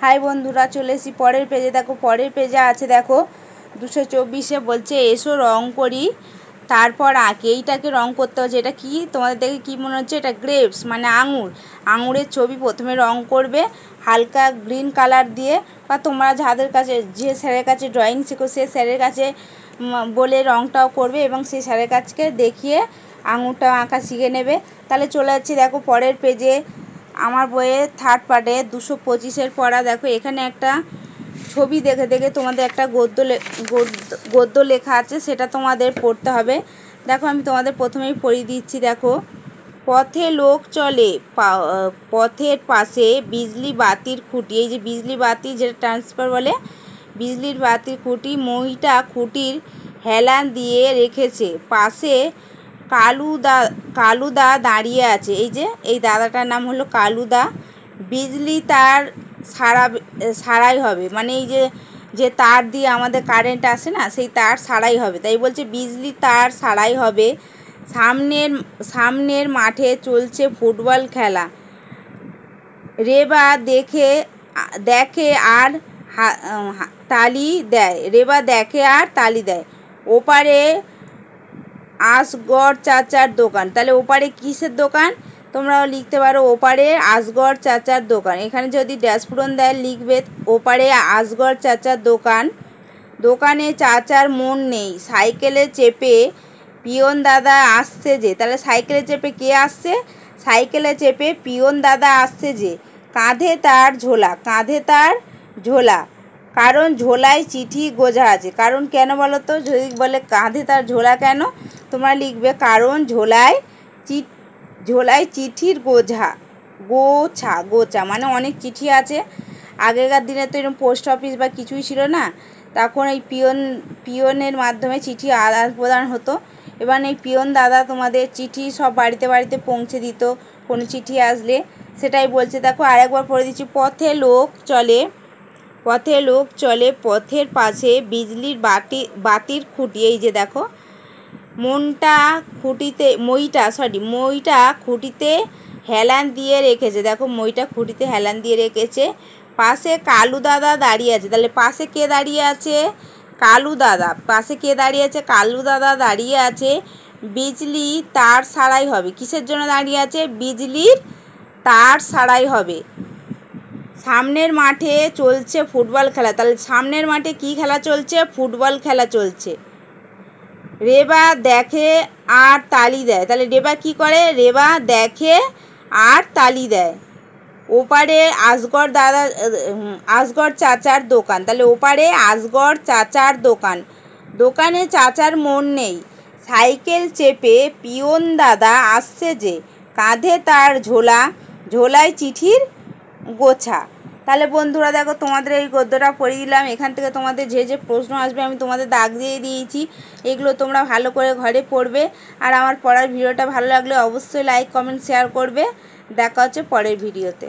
High বন্ধুরা, চলে এসেছি পরের পেজে। দেখো পরের পেজে আছে, দেখো 224-এ বলছে এসো রং করি, তারপর আঁকি। এইটাকে রং করতে হচ্ছে। এটা কি তোমাদের দেখে কি মনে হচ্ছে? এটা গ্রেপস মানে আঙুরের ছবি প্রথমে রং করবে হালকা গ্রিন কালার দিয়ে, বা তোমরা যাদের কাছে যে স্যারের কাছে ড্রয়িং শেখো সে স্যারের কাছে বলে রংটাও করবে এবং সেই স্যারের কাছকে দেখিয়ে আঙুরটা আঁকা শিখে নেবে। তাহলে চলে যাচ্ছি দেখো পরের পেজে। আমার বইয়ের থার্ড পার্টে 225-এর পড়া। দেখো এখানে একটা ছবি দেখে দেখে তোমাদের একটা গদ্য লেখা আছে, সেটা তোমাদের পড়তে হবে। দেখো আমি তোমাদের প্রথমেই পড়িয়ে দিচ্ছি। দেখো, পথে লোক চলে, পথের পাশে বিজলি বাতির খুঁটি। এই যে বিজলি বাতি, যেটা ট্রান্সফার বলে, বিজলির বাতির খুঁটি, মহিটা খুঁটির হেলান দিয়ে রেখেছে। পাশে কালুদা দাঁড়িয়ে আছে। এই যে এই দাদাটার নাম হলো কালুদা। বিজলি তার সারাই হবে, মানে এই যে তার দিয়ে আমাদের কারেন্ট আসে না, সেই তার সারাই হবে। তাই বলছে বিজলি তার সারাই হবে। সামনের মাঠে চলছে ফুটবল খেলা। রেবা দেখে আর তালি দেয়। রেবা দেখে আর তালি দেয়। ওপারে আসগর চাচার দোকান। তাহলে ওপারে কিসের দোকান? তোমরাও লিখতে পারো ওপারে আসগর চাচার দোকান। এখানে যদি ড্যাশপূরণ দেয় লিখবে ওপারে আসগর চাচার দোকান। দোকানে চাচার মন নেই। সাইকেলে চেপে পিয়ন দাদা আসছে যে। তাহলে সাইকেলে চেপে কে আসছে? সাইকেলে চেপে পিয়ন দাদা আসছে যে। কাঁধে তার ঝোলা। কারণ ঝোলায় চিঠি গোছা আছে। কারণ কেন বলো তো? যদি বলে কাঁধে তার ঝোলা কেন, তোমরা লিখবে কারণ ঝোলায় চিঠির গোছা মানে অনেক চিঠি আছে। আগেকার দিনে তো এরকম পোস্ট অফিস বা কিছুই ছিল না, তখন এই পিয়নের মাধ্যমে চিঠি আদান প্রদান হতো। এবার এই পিয়ন দাদা তোমাদের চিঠি সব বাড়িতে বাড়িতে পৌঁছে দিত কোনো চিঠি আসলে। সেটাই বলছে। দেখো আরেকবার পড়ে দিচ্ছি। পথে লোক চলে, পথের পাশে বিজলির বাতির খুঁটি। এই যে দেখো, মইটা খুঁটিতে হেলান দিয়ে রেখেছে। দেখো মইটা খুঁটিতে হেলান দিয়ে রেখেছে। পাশে কালু দাদা দাঁড়িয়ে আছে। তাহলে পাশে কে দাঁড়িয়ে আছে? কালু দাদা। পাশে কে দাঁড়িয়ে আছে? কালু দাদা দাঁড়িয়ে আছে। বিজলি তার সারাই হবে। কিসের জন্য দাঁড়িয়ে আছে? বিজলির তার সারাই হবে। সামনের মাঠে চলছে ফুটবল খেলা। তাহলে সামনের মাঠে কি খেলা চলছে? ফুটবল খেলা চলছে। রেবা দেখে আর তালি দেয়। তাহলে রেবা কি করে? রেবা দেখে আর তালি দেয়। ওপারে আসগর চাচার দোকান। তাহলে ওপারে আসগর চাচার দোকান। দোকানে চাচার মন নেই। সাইকেল চেপে পিয়ন দাদা আসছে যে। কাঁধে তার ঝোলায় চিঠির গোছা। তাহলে বন্ধুরা দেখো তোমাদের এই গদ্যটা পড়ে দিলাম। এখান থেকে তোমাদের যে প্রশ্ন আসবে আমি তোমাদের দাগ দিয়ে দিয়েছি। এগুলো তোমরা ভালো করে ঘরে পড়বে। আর আমার পড়ার ভিডিওটা ভালো লাগলে অবশ্যই লাইক কমেন্ট শেয়ার করবে। দেখা হচ্ছে পরের ভিডিওতে।